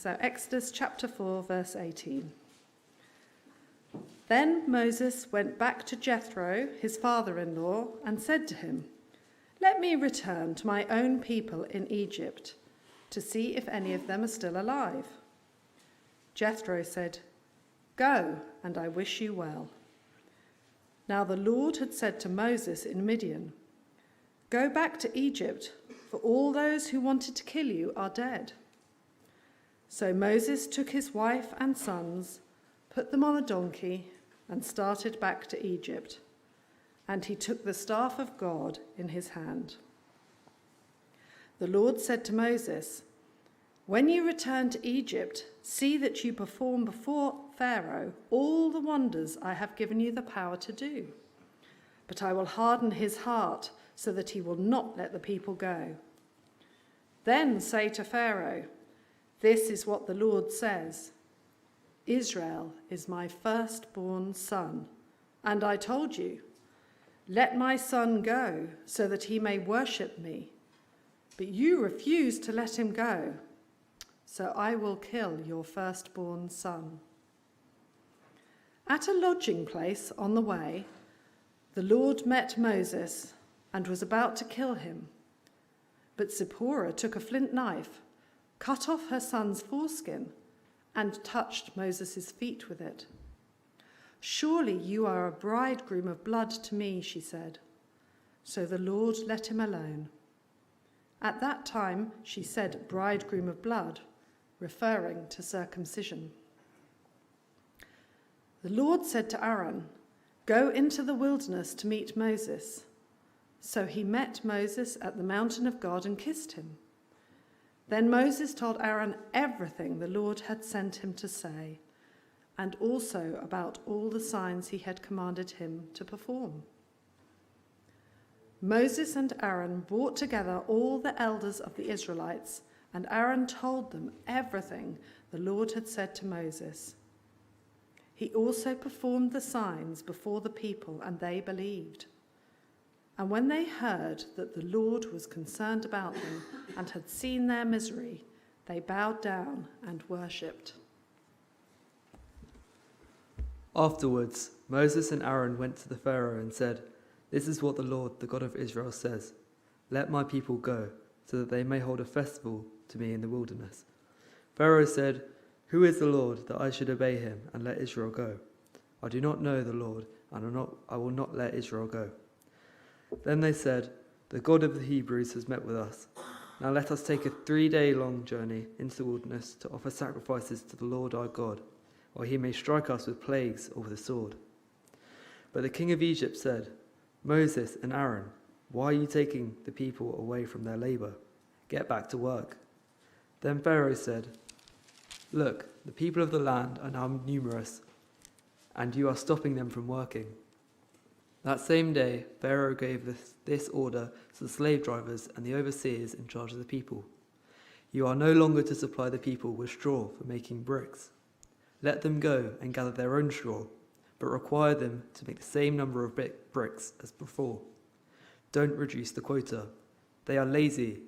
So Exodus chapter 4, verse 18. Then Moses went back to Jethro, his father-in-law, and said to him, "Let me return to my own people in Egypt to see if any of them are still alive." Jethro said, "Go, and I wish you well." Now the Lord had said to Moses in Midian, "Go back to Egypt, for all those who wanted to kill you are dead." So Moses took his wife and sons, put them on a donkey, and started back to Egypt. And he took the staff of God in his hand. The Lord said to Moses, "When you return to Egypt, see that you perform before Pharaoh all the wonders I have given you the power to do. But I will harden his heart so that he will not let the people go. Then say to Pharaoh, 'This is what the Lord says. Israel is my firstborn son, and I told you, let my son go so that he may worship me. But you refused to let him go, so I will kill your firstborn son.'" At a lodging place on the way, the Lord met Moses and was about to kill him. But Zipporah took a flint knife, cut off her son's foreskin, and touched Moses' feet with it. "Surely you are a bridegroom of blood to me," she said. So the Lord let him alone. At that time she said bridegroom of blood, referring to circumcision. The Lord said to Aaron, "Go into the wilderness to meet Moses." So he met Moses at the mountain of God and kissed him. Then Moses told Aaron everything the Lord had sent him to say, and also about all the signs he had commanded him to perform. Moses and Aaron brought together all the elders of the Israelites, and Aaron told them everything the Lord had said to Moses. He also performed the signs before the people, and they believed. And when they heard that the Lord was concerned about them and had seen their misery, they bowed down and worshipped. Afterwards, Moses and Aaron went to the Pharaoh and said, "This is what the Lord, the God of Israel, says. Let my people go, so that they may hold a festival to me in the wilderness." Pharaoh said, "Who is the Lord that I should obey him and let Israel go? I do not know the Lord, and I will not let Israel go." Then they said, "The God of the Hebrews has met with us. Now let us take a 3-day-long journey into the wilderness to offer sacrifices to the Lord our God, or he may strike us with plagues or with a sword." But the king of Egypt said, "Moses and Aaron, why are you taking the people away from their labor? Get back to work." Then Pharaoh said, "Look, the people of the land are now numerous, and you are stopping them from working." That same day, Pharaoh gave this order to the slave drivers and the overseers in charge of the people. "You are no longer to supply the people with straw for making bricks. Let them go and gather their own straw, but require them to make the same number of bricks as before. Don't reduce the quota. They are lazy.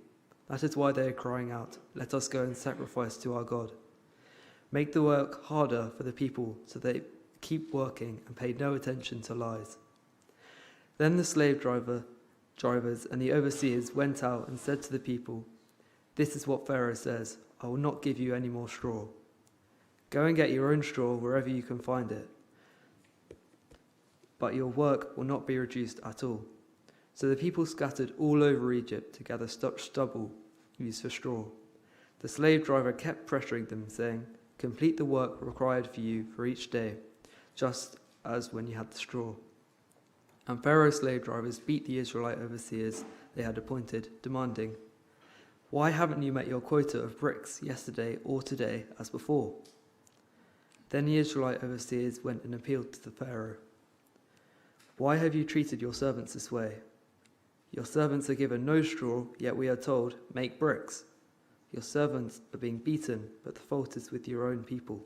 That is why they are crying out, 'Let us go and sacrifice to our God.' Make the work harder for the people so they keep working and pay no attention to lies." Then the slave drivers and the overseers went out and said to the people, "This is what Pharaoh says, I will not give you any more straw. Go and get your own straw wherever you can find it. But your work will not be reduced at all." So the people scattered all over Egypt to gather stubble used for straw. The slave driver kept pressuring them, saying, "Complete the work required for you for each day, just as when you had the straw." And Pharaoh's slave drivers beat the Israelite overseers they had appointed, demanding, "Why haven't you met your quota of bricks yesterday or today as before?" Then the Israelite overseers went and appealed to the Pharaoh. "Why have you treated your servants this way? Your servants are given no straw, yet we are told, 'Make bricks.' Your servants are being beaten, but the fault is with your own people."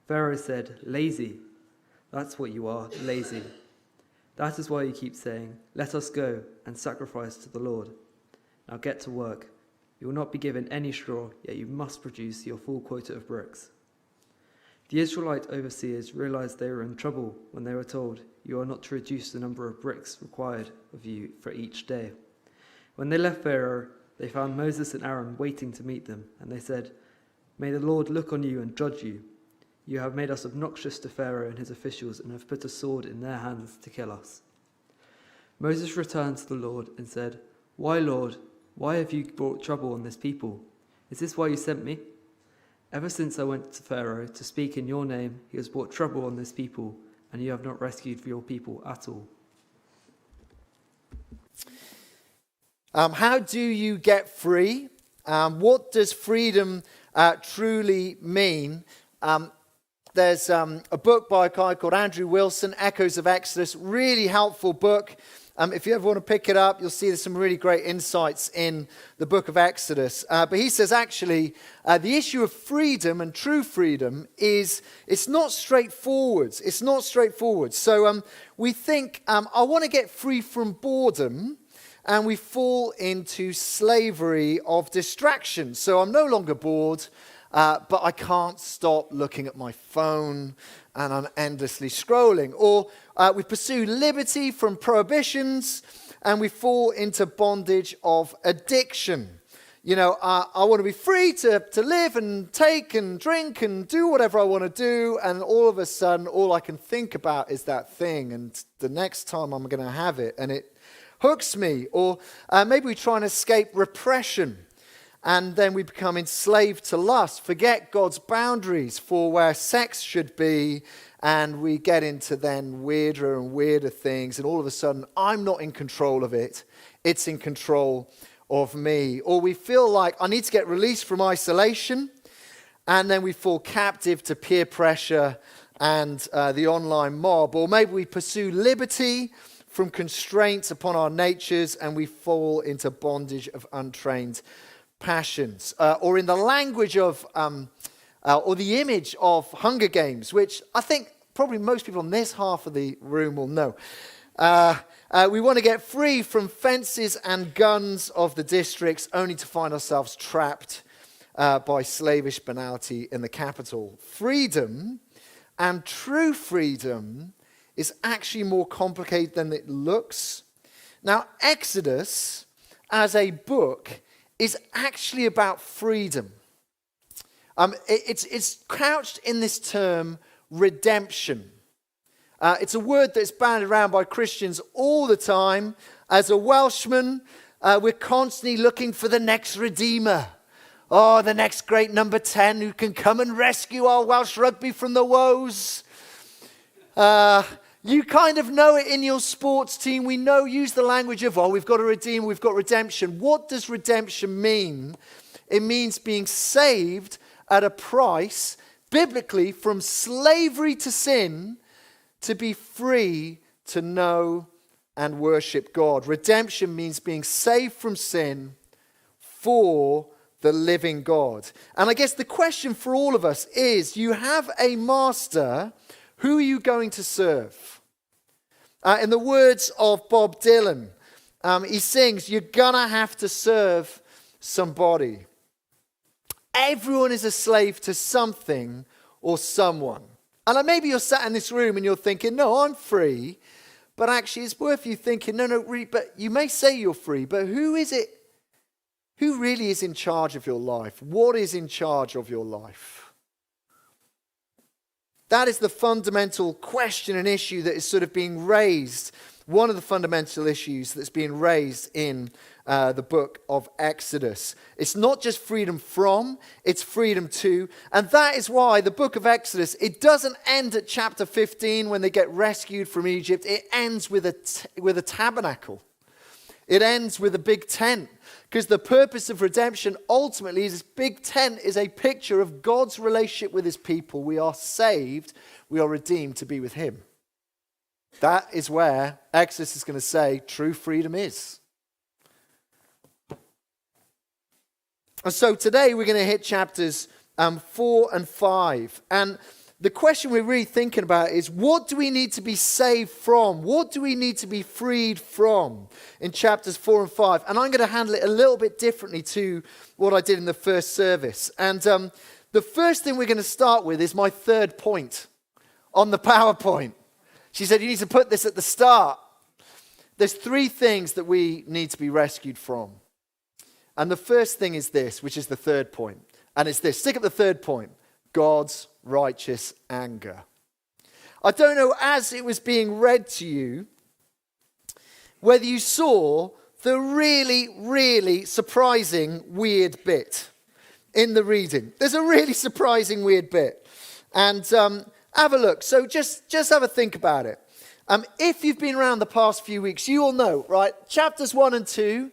Pharaoh said, "Lazy. That's what you are, lazy. That is why you keep saying, 'Let us go and sacrifice to the Lord.' Now get to work. You will not be given any straw, yet you must produce your full quota of bricks." The Israelite overseers realized they were in trouble when they were told, "You are not to reduce the number of bricks required of you for each day." When they left Pharaoh, they found Moses and Aaron waiting to meet them, and they said, "May the Lord look on you and judge you. You have made us obnoxious to Pharaoh and his officials and have put a sword in their hands to kill us." Moses returned to the Lord and said, "Why, Lord, why have you brought trouble on this people? Is this why you sent me? Ever since I went to Pharaoh to speak in your name, he has brought trouble on this people, and you have not rescued your people at all." How do you get free? What does freedom truly mean? There's a book by a guy called Andrew Wilson, Echoes of Exodus, really helpful book. If you ever want to pick it up, you'll see there's some really great insights in the book of Exodus. But he says actually, the issue of freedom and true freedom it's not straightforward. It's not straightforward. So we think, I want to get free from boredom, and we fall into slavery of distraction. So I'm no longer bored, but I can't stop looking at my phone, and I'm endlessly scrolling. Or we pursue liberty from prohibitions, and we fall into bondage of addiction. You know, I want to be free to live and take and drink and do whatever I want to do, and all of a sudden, all I can think about is that thing, and the next time I'm going to have it, and it hooks me. Or maybe we try and escape repression, and then we become enslaved to lust, forget God's boundaries for where sex should be, and we get into then weirder and weirder things, and all of a sudden I'm not in control of it, it's in control of me. Or we feel like I need to get released from isolation, and then we fall captive to peer pressure and the online mob. Or maybe we pursue liberty from constraints upon our natures, and we fall into bondage of untrained passions. Or in the language of, or the image of Hunger Games, which I think probably most people in this half of the room will know. We want to get free from fences and guns of the districts, only to find ourselves trapped by slavish banality in the capital. Freedom, and true freedom, is actually more complicated than it looks. Now, Exodus, as a book, is actually about freedom. It's couched in this term, redemption. It's a word that's bandied around by Christians all the time. As a Welshman, we're constantly looking for the next redeemer. Oh, the next great number 10 who can come and rescue our Welsh rugby from the woes. You kind of know it in your sports team. We know, use the language of, we've got a redeemer, we've got redemption. What does redemption mean? It means being saved at a price, biblically, from slavery to sin, to be free to know and worship God. Redemption means being saved from sin for the living God. And I guess the question for all of us is, you have a master, who are you going to serve? In the words of Bob Dylan, he sings, you're gonna have to serve somebody. Everyone is a slave to something or someone. And maybe you're sat in this room and you're thinking, no, I'm free. But actually it's worth you thinking, no, but you may say you're free, but who is it? Who really is in charge of your life? What is in charge of your life? That is the fundamental question and issue that is sort of being raised. One of the fundamental issues that's being raised in the book of Exodus. It's not just freedom from, it's freedom to. And that is why the book of Exodus, it doesn't end at chapter 15 when they get rescued from Egypt. It ends with a tabernacle. It ends with a big tent. Because the purpose of redemption ultimately is this big tent is a picture of God's relationship with his people. We are saved, we are redeemed to be with him. That is where Exodus is going to say true freedom is. And so today we're going to hit chapters 4 and 5. And the question we're really thinking about is, what do we need to be saved from? What do we need to be freed from in chapters 4 and 5? And I'm going to handle it a little bit differently to what I did in the first service. And the first thing we're going to start with is my third point on the PowerPoint. She said, you need to put this at the start. There's 3 things that we need to be rescued from. And the first thing is this, which is the third point. And it's this. Stick at the third point. God's righteous anger. I don't know, as it was being read to you, whether you saw the really, really surprising weird bit in the reading. There's a really surprising weird bit. And have a look. So just have a think about it. If you've been around the past few weeks, you all know, right? Chapters 1 and 2,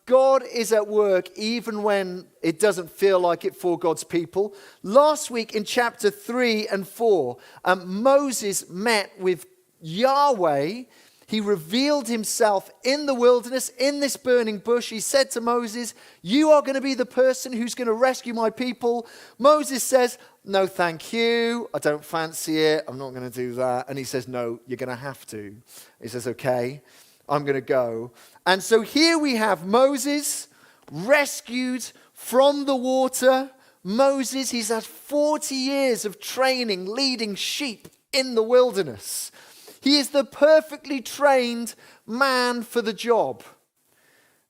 God is at work even when it doesn't feel like it for God's people. Last week in chapter 3 and 4, Moses met with Yahweh. He revealed himself in the wilderness, in this burning bush. He said to Moses, you are going to be the person who's going to rescue my people. Moses says, no, thank you. I don't fancy it. I'm not going to do that. And he says, no, you're going to have to. He says, okay, I'm going to go. And so here we have Moses rescued from the water. Moses, he's had 40 years of training, leading sheep in the wilderness. He is the perfectly trained man for the job.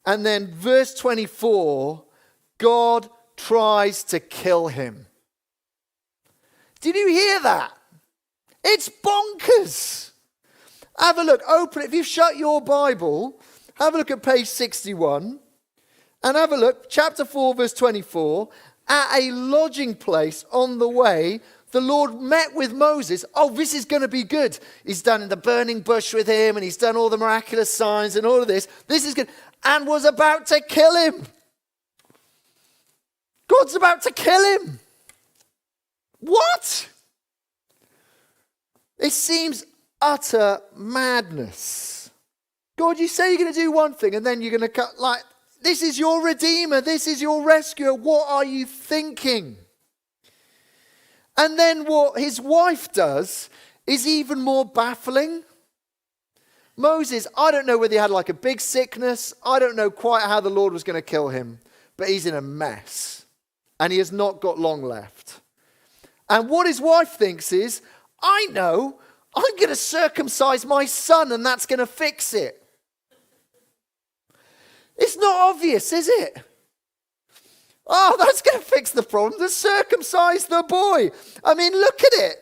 And then verse 24, God tries to kill him. Did you hear that? It's bonkers. Have a look. Open it. If you shut your Bible, have a look at page 61. And have a look, chapter 4, verse 24. At a lodging place on the way, the Lord met with Moses. Oh, this is going to be good. He's done in the burning bush with him, and he's done all the miraculous signs and all of this. This is good. And was about to kill him. God's about to kill him. What? It seems utter madness. God, you say you're going to do one thing, and then you're going to cut, like, this is your Redeemer. This is your rescuer. What are you thinking? And then what his wife does is even more baffling. Moses, I don't know whether he had like a big sickness. I don't know quite how the Lord was going to kill him. But he's in a mess. And he has not got long left. And what his wife thinks is, I know, I'm going to circumcise my son and that's going to fix it. It's not obvious, is it? Oh, that's going to fix the problem. To circumcise the boy. I mean, look at it.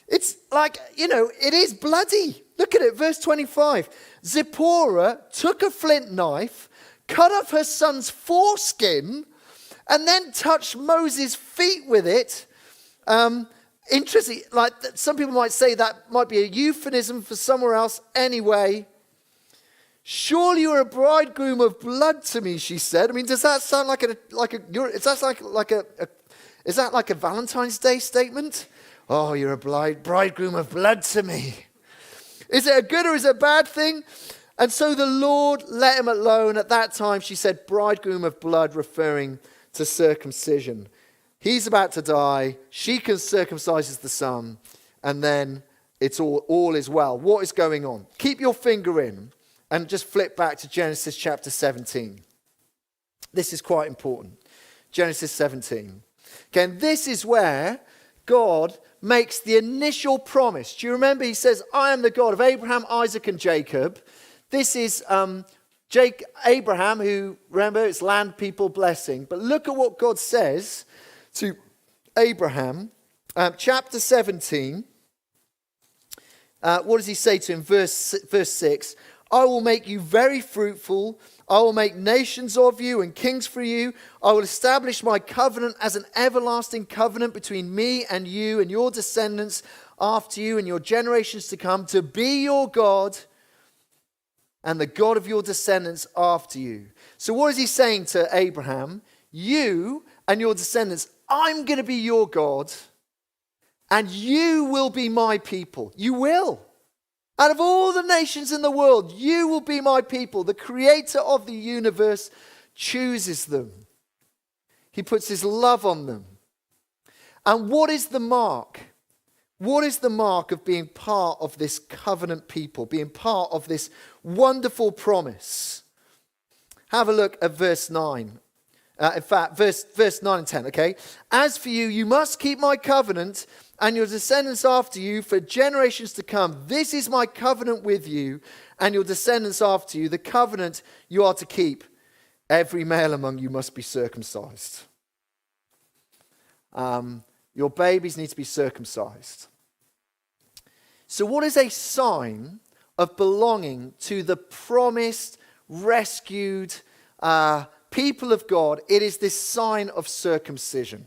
It's like, it is bloody. Look at it, verse 25. Zipporah took a flint knife, cut off her son's foreskin, and then touched Moses' feet with it. Interesting, like some people might say that might be a euphemism for somewhere else. Anyway, surely you're a bridegroom of blood to me, she said. I mean, does that sound like is that like a Valentine's Day statement? Oh, you're a bridegroom of blood to me. Is it a good or is it a bad thing? And so the Lord let him alone. At that time, she said, bridegroom of blood, referring to circumcision. He's about to die. She circumcises the son. And then it's all is well. What is going on? Keep your finger in and just flip back to Genesis chapter 17. This is quite important. Genesis 17. Again, this is where God makes the initial promise. Do you remember? He says, I am the God of Abraham, Isaac, and Jacob. This is Abraham, who, remember, it's land, people, blessing. But look at what God says to Abraham. Chapter 17. What does he say to him? Verse 6. I will make you very fruitful. I will make nations of you and kings for you. I will establish my covenant as an everlasting covenant between me and you and your descendants after you and your generations to come, to be your God and the God of your descendants after you. So what is he saying to Abraham? You and your descendants, I'm going to be your God and you will be my people. You will. Out of all the nations in the world, you will be my people. The creator of the universe chooses them. He puts his love on them. And what is the mark? What is the mark of being part of this covenant people, being part of this wonderful promise? Have a look at verse 9. In fact, verse 9 and 10, okay? As for you, you must keep my covenant and your descendants after you for generations to come. This is my covenant with you and your descendants after you, the covenant you are to keep. Every male among you must be circumcised. Your babies need to be circumcised. So what is a sign of belonging to the promised, rescued people of God? It is this sign of circumcision.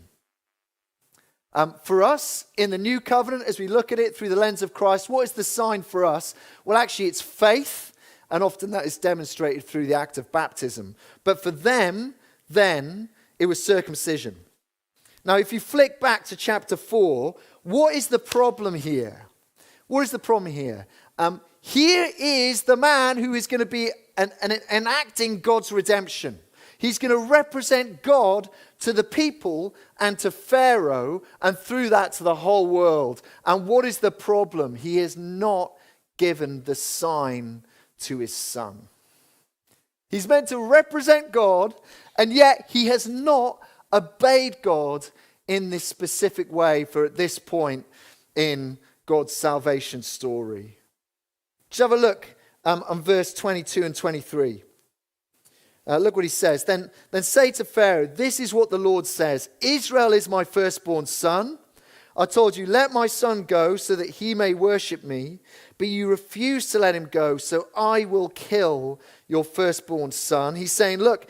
For us, in the new covenant, as we look at it through the lens of Christ, what is the sign for us? Well, actually, it's faith, and often that is demonstrated through the act of baptism. But for them, then, it was circumcision. Now, if you flick back to chapter 4, what is the problem here? What is the problem here? Here is the man who is going to be enacting God's redemption. He's going to represent God to the people and to Pharaoh, and through that to the whole world. And what is the problem? He has not given the sign to his son. He's meant to represent God, and yet he has not obeyed God in this specific way for at this point in God's salvation story. Just have a look on verse 22 and 23. Look what he says. Then say to Pharaoh, this is what the Lord says. Israel is my firstborn son. I told you, let my son go so that he may worship me. But you refuse to let him go, so I will kill your firstborn son. He's saying, look,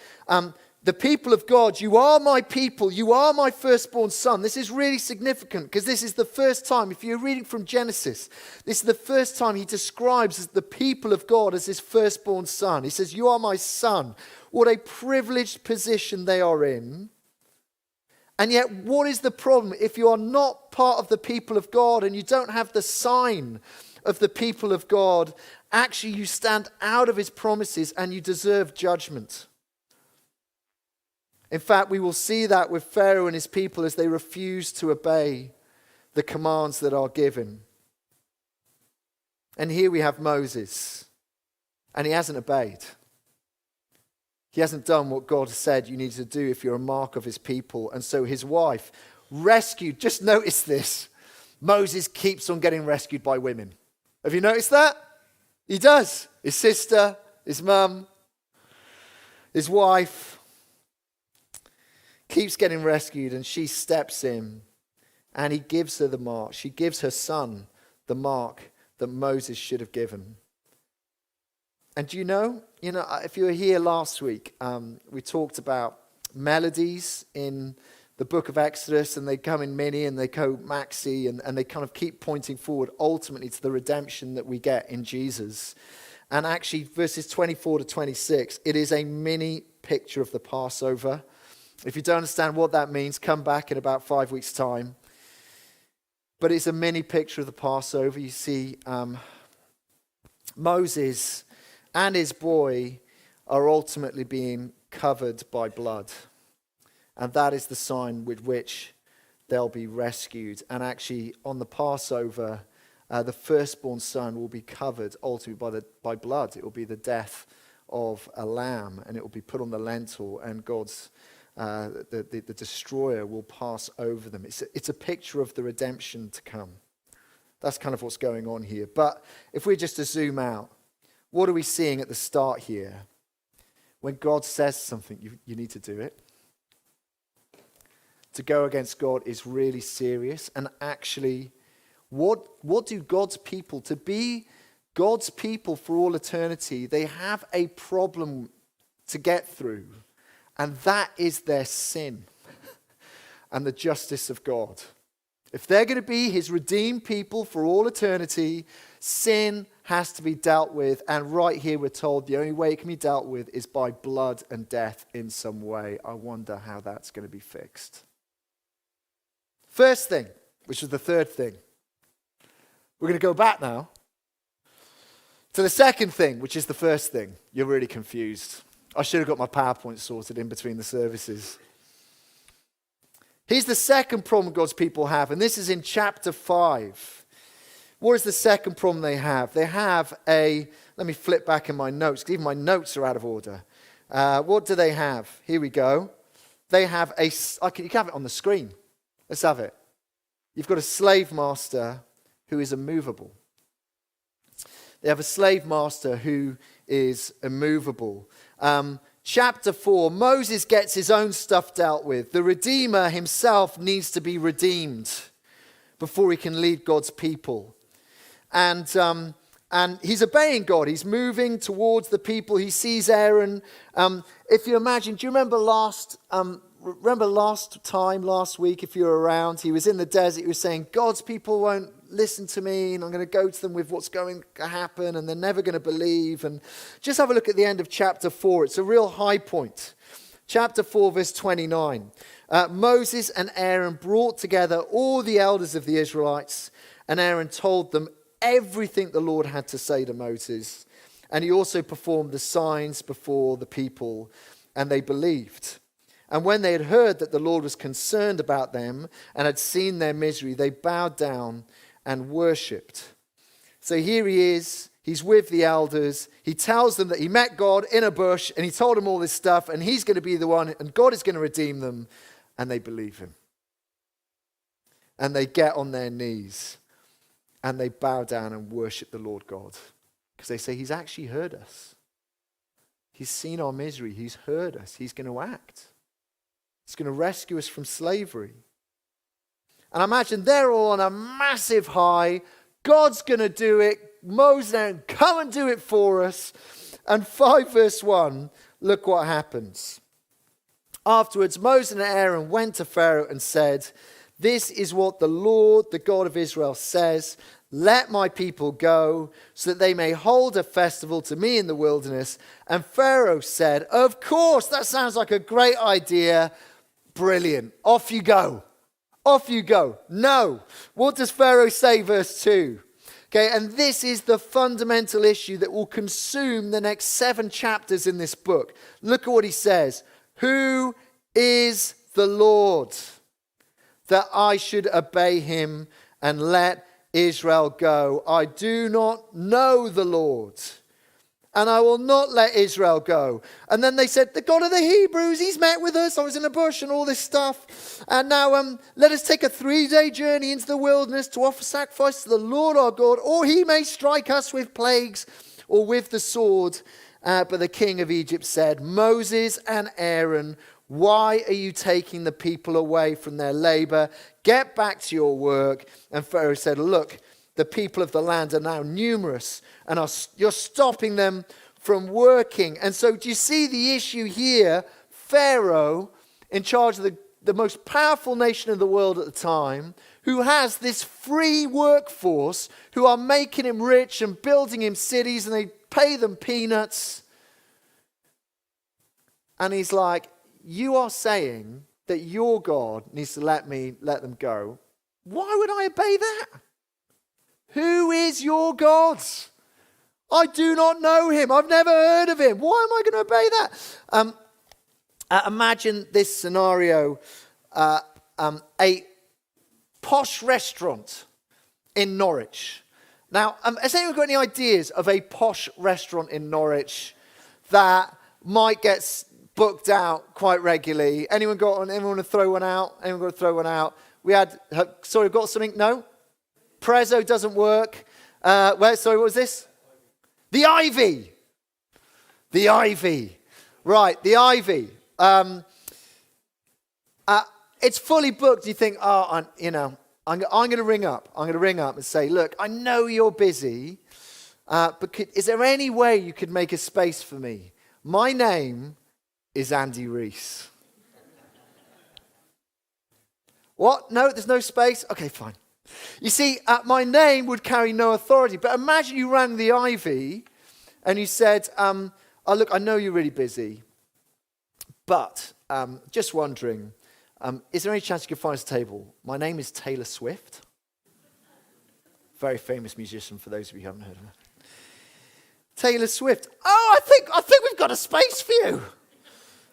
the people of God, you are my people. You are my firstborn son. This is really significant because this is the first time, if you're reading from Genesis, this is the first time he describes the people of God as his firstborn son. He says, you are my son. What a privileged position they are in. And yet, what is the problem? If you are not part of the people of God and you don't have the sign of the people of God, actually you stand out of his promises and you deserve judgment. In fact, we will see that with Pharaoh and his people as they refuse to obey the commands that are given. And here we have Moses, and he hasn't obeyed. He hasn't done what God said you need to do if you're a mark of his people. And so his wife rescued. Just notice this. Moses keeps on getting rescued by women. Have you noticed that? He does. His sister, his mum, his wife keeps getting rescued, and she steps in and he gives her the mark. She gives her son the mark that Moses should have given. And do you know, if you were here last week, we talked about melodies in the book of Exodus, and they come in mini and they go maxi, and they kind of keep pointing forward ultimately to the redemption that we get in Jesus. And actually, verses 24 to 26, it is a mini picture of the Passover. If you don't understand what that means, come back in about 5 weeks' time. But it's a mini picture of the Passover. You see Moses and his boy are ultimately being covered by blood. And that is the sign with which they'll be rescued. And actually, on the Passover, the firstborn son will be covered ultimately by blood. It will be the death of a lamb, and it will be put on the lintel, and God's the destroyer will pass over them. It's a picture of the redemption to come. That's kind of what's going on here. But if we're just to zoom out, what are we seeing at the start here? When God says something, you need to do it. To go against God is really serious. And actually, what do God's people, to be God's people for all eternity, they have a problem to get through. And that is their sin and the justice of God. If they're going to be his redeemed people for all eternity, sin has to be dealt with. And right here we're told the only way it can be dealt with is by blood and death in some way. I wonder how that's going to be fixed. First thing, which is the third thing. We're going to go back now to the second thing, which is the first thing. You're really confused. I should have got my PowerPoint sorted in between the services. Here's the second problem God's people have, and this is in chapter 5. What is the second problem they have? They have let me flip back in my notes, because even my notes are out of order. What do they have? Here we go. They have you can have it on the screen. Let's have it. You've got a slave master who is immovable. They have a slave master who is immovable. Chapter 4, Moses gets his own stuff dealt with. The Redeemer himself needs to be redeemed before he can lead God's people. And he's obeying God. He's moving towards the people. He sees Aaron. If you imagine, do you remember last week, if you were around, he was in the desert. He was saying, God's people won't listen to me, and I'm going to go to them with what's going to happen, and they're never going to believe. And just have a look at the end of chapter 4. It's a real high point. Chapter 4, verse 29. Moses and Aaron brought together all the elders of the Israelites, and Aaron told them everything the Lord had to say to Moses. And he also performed the signs before the people, and they believed. And when they had heard that the Lord was concerned about them and had seen their misery, they bowed down and worshipped. So here he is. He's with the elders. He tells them that he met God in a bush, and he told them all this stuff, and he's going to be the one, and God is going to redeem them. And they believe him. And they get on their knees, and they bow down and worship the Lord God. Because they say, he's actually heard us. He's seen our misery. He's heard us. He's going to act. He's going to rescue us from slavery. And I imagine they're all on a massive high. God's going to do it. Moses, come and do it for us. And 5 verse 1, look what happens. Afterwards, Moses and Aaron went to Pharaoh and said, this is what the Lord, the God of Israel, says. Let my people go so that they may hold a festival to me in the wilderness. And Pharaoh said, of course, that sounds like a great idea. Brilliant. Off you go. Off you go. No. What does Pharaoh say, verse 2? Okay, and this is the fundamental issue that will consume the next 7 chapters in this book. Look at what he says. Who is the Lord that I should obey him and let Israel go? I do not know the Lord, and I will not let Israel go. And then they said, the God of the Hebrews, he's met with us. I was in a bush and all this stuff. And now let us take a 3-day journey into the wilderness to offer sacrifice to the Lord our God, or he may strike us with plagues or with the sword. But the king of Egypt said, Moses and Aaron, why are you taking the people away from their labor? Get back to your work. And Pharaoh said, look, the people of the land are now numerous, and you're stopping them from working. And so do you see the issue here? Pharaoh, in charge of the most powerful nation in the world at the time, who has this free workforce, who are making him rich and building him cities, and they pay them peanuts. And he's like, you are saying that your God needs to let them go. Why would I obey that? Who is your God? I do not know him. I've never heard of him. Why am I going to obey that? Imagine this scenario. A posh restaurant in Norwich. Now, has anyone got any ideas of a posh restaurant in Norwich that might get booked out quite regularly? Anyone want to throw one out? Anyone got to throw one out? We've got something? No? Prezzo doesn't work. What was this? The Ivy. The Ivy. Right, the Ivy. It's fully booked. You think, I'm going to ring up. I'm going to ring up and say, look, I know you're busy, but is there any way you could make a space for me? My name is Andy Rees. What? No, there's no space? Okay, fine. You see, my name would carry no authority, but imagine you rang the Ivy and you said, look, I know you're really busy, but just wondering, is there any chance you could find us a table? My name is Taylor Swift. Very famous musician, for those of you who haven't heard of her. Taylor Swift. Oh, I think we've got a space for you.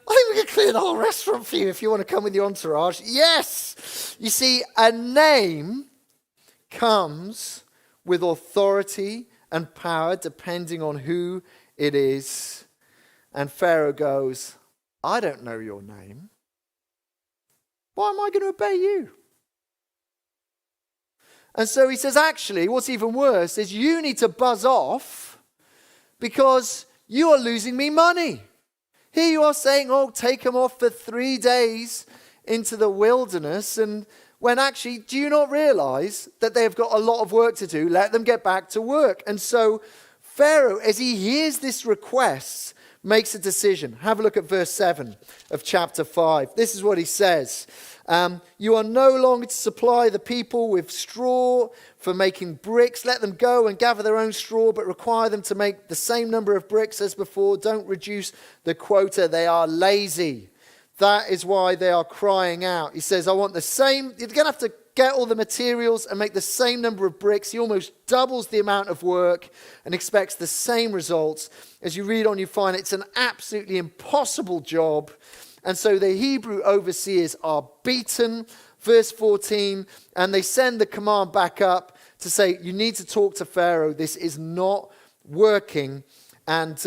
I think we can clear the whole restaurant for you if you want to come with your entourage. Yes. You see, a name comes with authority and power depending on who it is. And Pharaoh goes, I don't know your name. Why am I going to obey you? And so he says, actually, what's even worse is you need to buzz off because you are losing me money. Here you are saying, oh, take them off for 3 days into the wilderness. And when actually, do you not realize that they've got a lot of work to do? Let them get back to work. And so Pharaoh, as he hears this request, makes a decision. Have a look at verse 7 of chapter 5. This is what he says. You are no longer to supply the people with straw for making bricks. Let them go and gather their own straw, but require them to make the same number of bricks as before. Don't reduce the quota. They are lazy. That is why they are crying out. He says, I want the same. You're going to have to get all the materials and make the same number of bricks. He almost doubles the amount of work and expects the same results. As you read on, you find it's an absolutely impossible job. And so the Hebrew overseers are beaten. Verse 14, and they send the command back up to say, you need to talk to Pharaoh. This is not working. And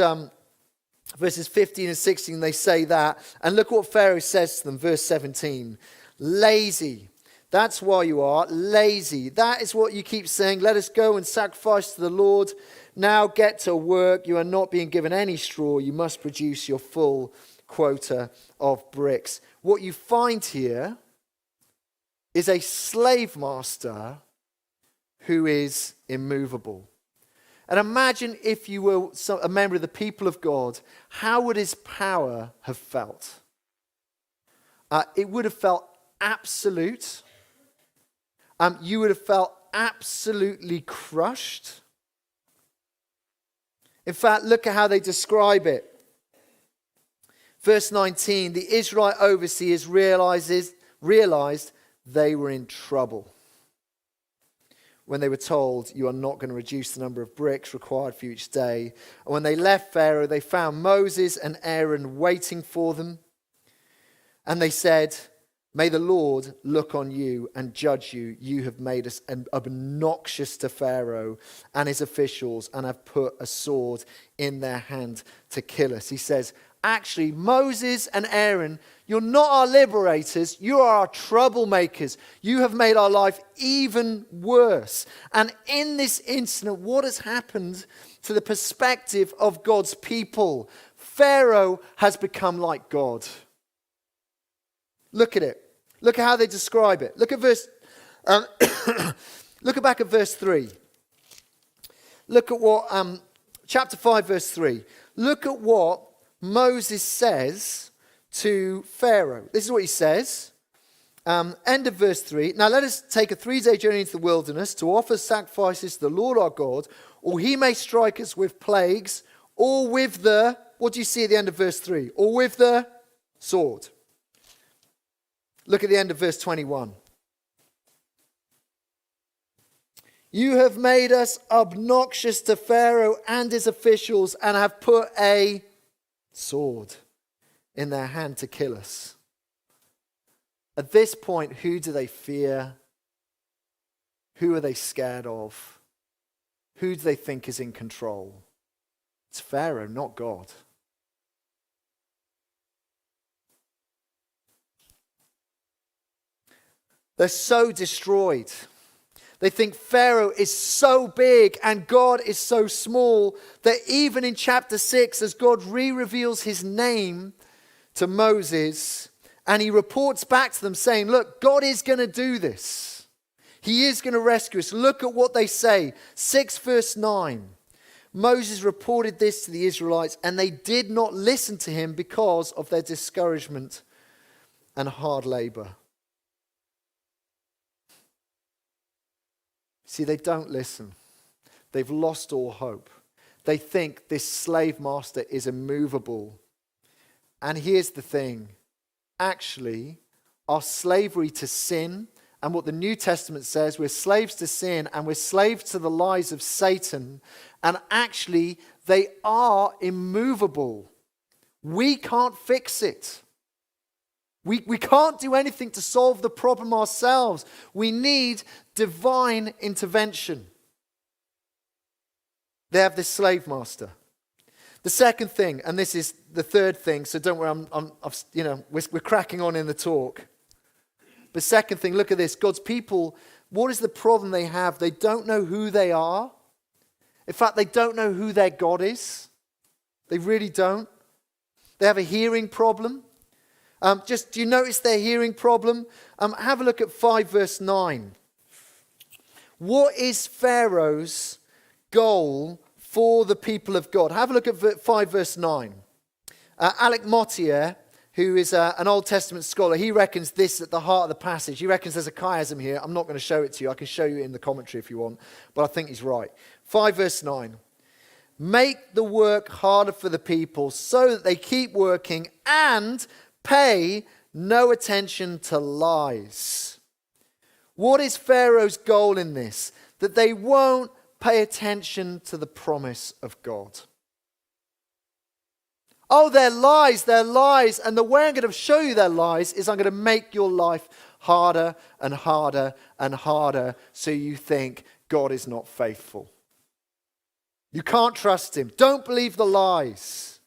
verses 15 and 16, they say that. And look what Pharaoh says to them, verse 17. Lazy. That's why you are lazy. That is what you keep saying. Let us go and sacrifice to the Lord. Now get to work. You are not being given any straw. You must produce your full quota of bricks. What you find here is a slave master who is immovable. And imagine if you were a member of the people of God, how would his power have felt? It would have felt absolute. You would have felt absolutely crushed. In fact, look at how they describe it. Verse 19, the Israelite overseers realized they were in trouble when they were told, you are not going to reduce the number of bricks required for each day. And when they left Pharaoh, they found Moses and Aaron waiting for them. And they said, may the Lord look on you and judge you. You have made us obnoxious to Pharaoh and his officials and have put a sword in their hand to kill us. He says, actually, Moses and Aaron, you're not our liberators. You are our troublemakers. You have made our life even worse. And in this incident, what has happened to the perspective of God's people? Pharaoh has become like God. Look at it. Look at how they describe it. Look at look back at verse 3. Look at what, chapter 5, verse 3. Look at what Moses says to Pharaoh. This is what he says. End of verse 3. Now let us take a 3-day journey into the wilderness to offer sacrifices to the Lord our God, or he may strike us with plagues, or with the, what do you see at the end of verse 3? Or with the sword. Look at the end of verse 21. You have made us obnoxious to Pharaoh and his officials and have put a sword in their hand to kill us. At this point, who do they fear? Who are they scared of? Who do they think is in control? It's Pharaoh, not God. They're so destroyed. They think Pharaoh is so big and God is so small that even in chapter 6, as God re-reveals his name to Moses, and he reports back to them saying, look, God is going to do this. He is going to rescue us. Look at what they say. 6 verse 9. Moses reported this to the Israelites, and they did not listen to him because of their discouragement and hard labor. See, they don't listen. They've lost all hope. They think this slave master is immovable. And here's the thing. Actually, our slavery to sin, and what the New Testament says, we're slaves to sin and we're slaves to the lies of Satan. And actually, they are immovable. We can't fix it. We can't do anything to solve the problem ourselves. We need divine intervention. They have this slave master. The second thing, and this is the third thing, so don't worry, we're cracking on in the talk. But second thing, look at this. God's people, what is the problem they have? They don't know who they are. In fact, they don't know who their God is. They really don't. They have a hearing problem. Do you notice their hearing problem? Have a look at 5 verse 9. What is Pharaoh's goal for the people of God? Have a look at 5 verse 9. Alec Mottier, who is an Old Testament scholar, he reckons this at the heart of the passage. He reckons there's a chiasm here. I'm not going to show it to you. I can show you in the commentary if you want. But I think he's right. 5 verse 9. Make the work harder for the people so that they keep working and pay no attention to lies. What is Pharaoh's goal in this? That they won't pay attention to the promise of God. Oh, they're lies. And the way I'm going to show you their lies is I'm going to make your life harder and harder and harder so you think God is not faithful. You can't trust him. Don't believe the lies.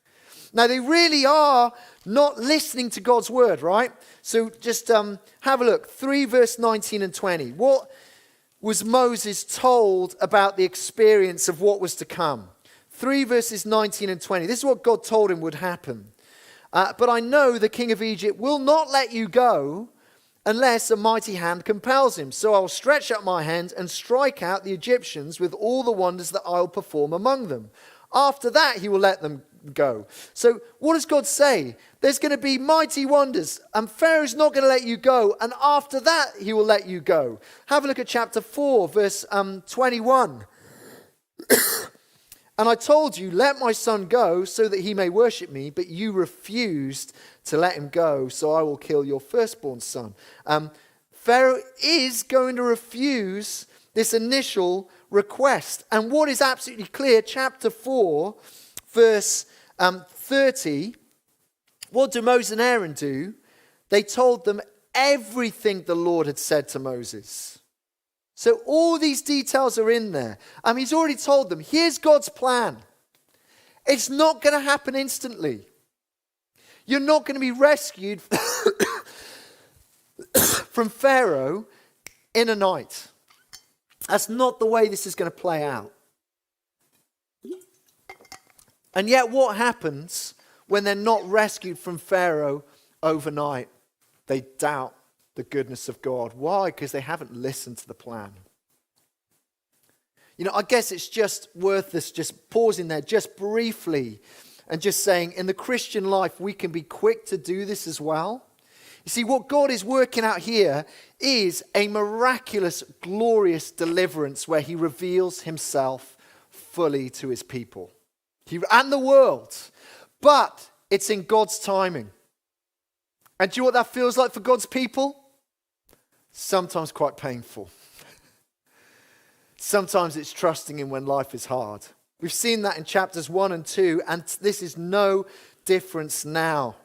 Now, they really are not listening to God's word, right? So just have a look. 3 verse 19 and 20. What was Moses told about the experience of what was to come? 3 verses 19 and 20. This is what God told him would happen. But I know the king of Egypt will not let you go unless a mighty hand compels him. So I will stretch out my hand and strike out the Egyptians with all the wonders that I will perform among them. After that, he will let them go. So what does God say? There's going to be mighty wonders, and Pharaoh's not going to let you go, and after that, he will let you go. Have a look at chapter 4, verse 21. And I told you, let my son go so that he may worship me, but you refused to let him go, so I will kill your firstborn son. Pharaoh is going to refuse this initial request. And what is absolutely clear, chapter 4, verse 30, what do Moses and Aaron do? They told them everything the Lord had said to Moses. So all these details are in there. He's already told them, here's God's plan. It's not going to happen instantly. You're not going to be rescued from Pharaoh in a night. That's not the way this is going to play out. And yet what happens when they're not rescued from Pharaoh overnight? They doubt the goodness of God. Why? Because they haven't listened to the plan. I guess it's just worth us just pausing there just briefly and just saying, in the Christian life, we can be quick to do this as well. You see, what God is working out here is a miraculous, glorious deliverance where he reveals himself fully to his people and the world. But it's in God's timing. And do you know what that feels like for God's people? Sometimes quite painful. Sometimes it's trusting him when life is hard. We've seen that in chapters 1 and 2, and this is no difference now.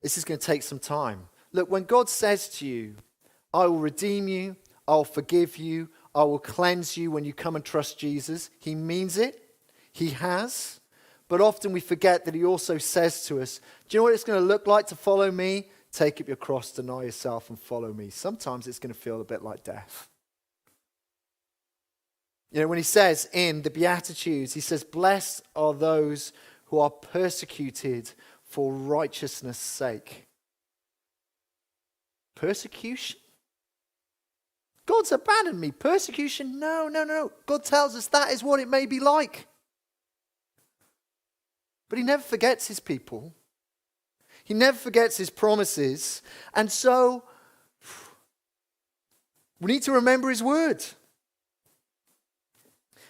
This is going to take some time. Look, when God says to you, I will redeem you, I'll forgive you, I will cleanse you when you come and trust Jesus, he means it. He has. But often we forget that he also says to us, do you know what it's going to look like to follow me? Take up your cross, deny yourself, and follow me. Sometimes it's going to feel a bit like death. When he says in the Beatitudes, he says, blessed are those who are persecuted for righteousness' sake. Persecution? God's abandoned me. Persecution? No. God tells us that is what it may be like. But he never forgets his people. He never forgets his promises. And so, we need to remember his word.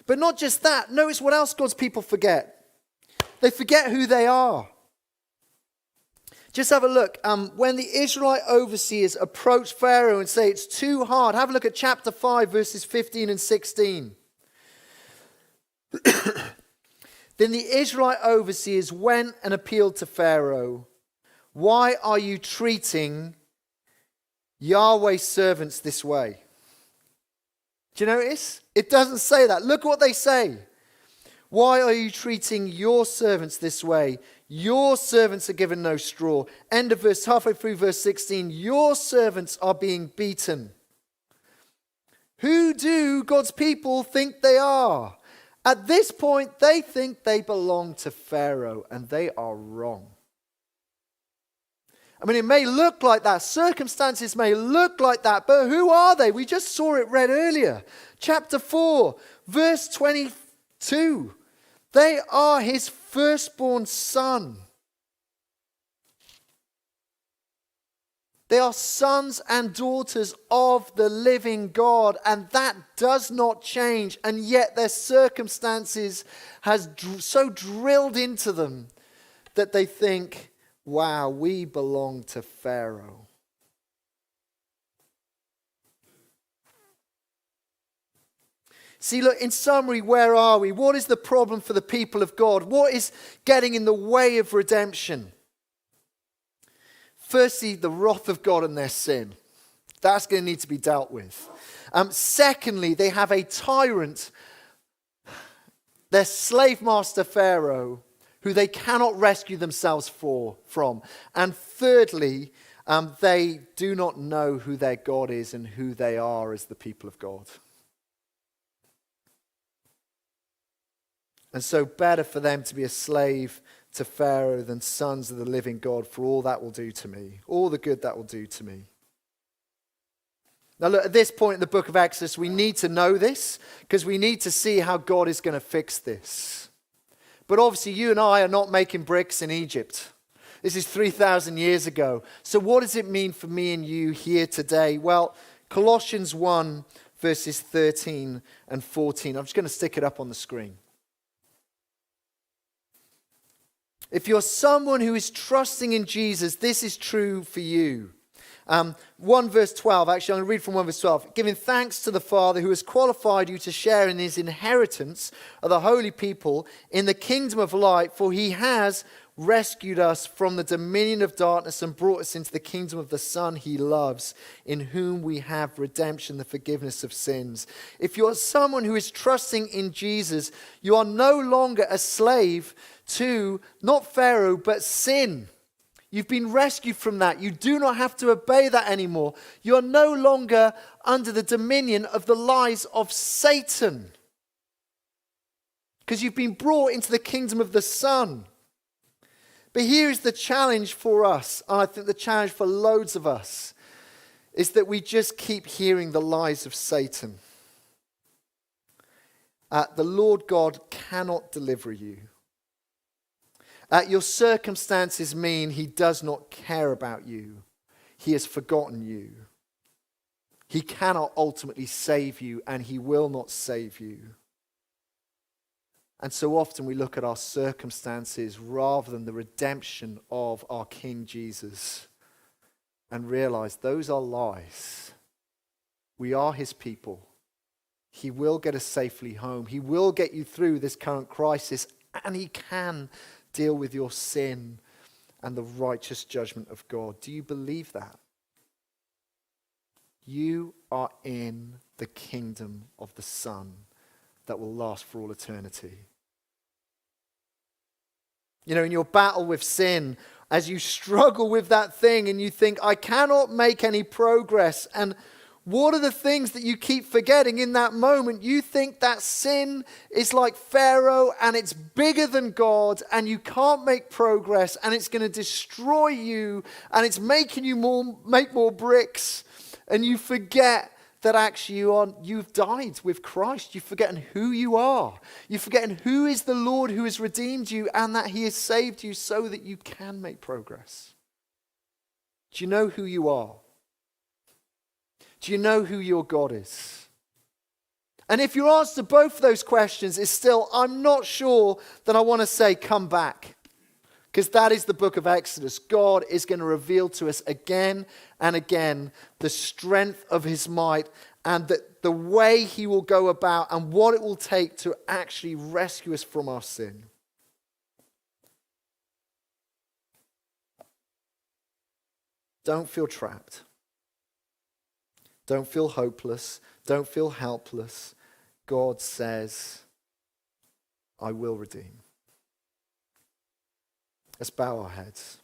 But not just that. Notice what else God's people forget. They forget who they are. Just have a look. When the Israelite overseers approach Pharaoh and say it's too hard, have a look at chapter 5, verses 15 and 16. Then the Israelite overseers went and appealed to Pharaoh. Why are you treating Yahweh's servants this way? Do you notice? It doesn't say that. Look what they say. Why are you treating your servants this way? Your servants are given no straw. End of verse, halfway through verse 16. Your servants are being beaten. Who do God's people think they are? At this point, they think they belong to Pharaoh, and they are wrong. I mean, it may look like that. Circumstances may look like that, but who are they? We just saw it read earlier. Chapter 4, verse 22. They are his firstborn son. They are sons and daughters of the living God, and that does not change. And yet their circumstances has so drilled into them that they think, wow, we belong to Pharaoh. See, look, in summary, where are we? What is the problem for the people of God? What is getting in the way of redemption? Firstly, the wrath of God and their sin. That's going to need to be dealt with. Secondly, they have a tyrant, their slave master Pharaoh, who they cannot rescue themselves from. And thirdly, they do not know who their God is and who they are as the people of God. And so better for them to be a slave to Pharaoh than sons of the living God, for all that will do to me, all the good that will do to me. Now look, at this point in the book of Exodus, we need to know this because we need to see how God is going to fix this. But obviously you and I are not making bricks in Egypt. This is 3,000 years ago. So what does it mean for me and you here today? Well, Colossians 1 verses 13 and 14. I'm just going to stick it up on the screen. If you're someone who is trusting in Jesus, this is true for you. 1 verse 12, actually I'm going to read from 1 verse 12. Giving thanks to the Father who has qualified you to share in his inheritance of the holy people in the kingdom of light, for he has rescued us from the dominion of darkness and brought us into the kingdom of the Son he loves, in whom we have redemption, the forgiveness of sins. If you're someone who is trusting in Jesus, you are no longer a slave to not Pharaoh, but sin. You've been rescued from that. You do not have to obey that anymore. You are no longer under the dominion of the lies of Satan, because you've been brought into the kingdom of the Son. But here is the challenge for us, and I think the challenge for loads of us, is that we just keep hearing the lies of Satan. The Lord God cannot deliver you. Your circumstances mean he does not care about you. He has forgotten you. He cannot ultimately save you, and he will not save you. And so often we look at our circumstances rather than the redemption of our King Jesus and realize those are lies. We are his people. He will get us safely home. He will get you through this current crisis, and he can deal with your sin and the righteous judgment of God. Do you believe that? You are in the kingdom of the Son that will last for all eternity. You know, in your battle with sin, as you struggle with that thing and you think, I cannot make any progress, and what are the things that you keep forgetting in that moment? You think that sin is like Pharaoh and it's bigger than God and you can't make progress and it's going to destroy you and it's making you make more bricks, and you forget that actually you've died with Christ. You've forgotten who you are. You've forgotten who is the Lord who has redeemed you and that he has saved you so that you can make progress. Do you know who you are? Do you know who your God is? And if your answer to both of those questions is still, I'm not sure, then I want to say, come back. Because that is the book of Exodus. God is going to reveal to us again and again the strength of his might and the way he will go about and what it will take to actually rescue us from our sin. Don't feel trapped. Don't feel hopeless. Don't feel helpless. God says, I will redeem. Let's bow our heads.